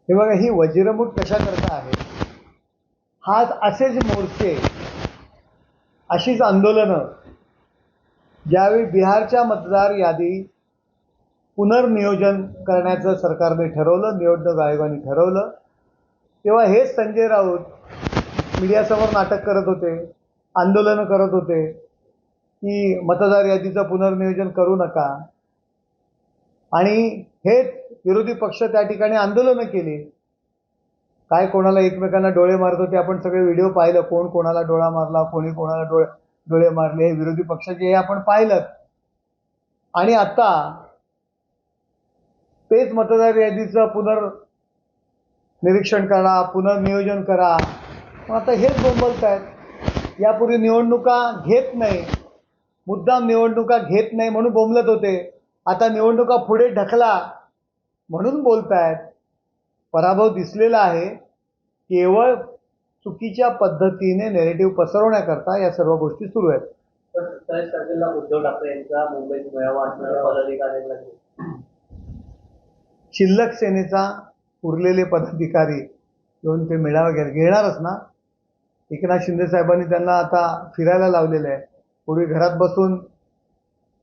हे बघा, ही वज्रमूठ कशा करता आहे, हाच असेच मोर्चे, अशीच आंदोलनं ज्यावेळी बिहारच्या मतदार यादी पुनर्नियोजन करण्याचं सरकारने ठरवलं, निवडणूक आयोगाने ठरवलं, तेव्हा हेच संजय राऊत मीडियासमोर नाटक करत होते, आंदोलनं करत होते की मतदार यादीचं पुनर्नियोजन करू नका. आणि हेच विरोधी पक्ष त्या ठिकाणी आंदोलनं केली. काय कोणाला एकमेकांना डोळे मारत होते, आपण सगळे व्हिडिओ पाहिलं, कोण कोणाला डोळा मारला, कोणी कोणाला डोळे मारले, विरोधी पक्षाचे हे आपण पाहिलं. आणि आता तेच मतदार यादीचं पुनर्निरीक्षण करा, पुनर्नियोजन करा. मग आता हेच बोंबलत आहेत. यापूर्वी निवडणुका घेत नाही, मुद्दाम निवडणुका घेत नाही म्हणून बोंबलत होते. आता निवडणुका पुढे ढकला म्हणून बोलतायत. पराभव दिसलेला आहे. केवळ चुकीच्या पद्धतीने नेरेटिव्ह पसरवण्याकरता या सर्व गोष्टी सुरू आहेत. उद्धव ठाकरे यांचा मुंबईत मेळावा असणाऱ्या पदाधिकाऱ्यांना शिल्लक सेनेचा उरलेले पदाधिकारी येऊन ते मेळावा घेणारच ना. एकनाथ शिंदे साहेबांनी त्यांना आता फिरायला लावलेलं आहे. पूर्वी घरात बसून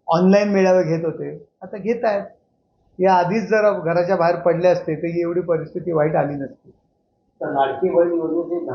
ऑनलाईन मेळावे घेत होते, आता घेत आहेत. या आधीच जर घराच्या बाहेर पडले असते तर एवढी परिस्थिती वाईट आली नसती. लाडकी बहीण योजनेची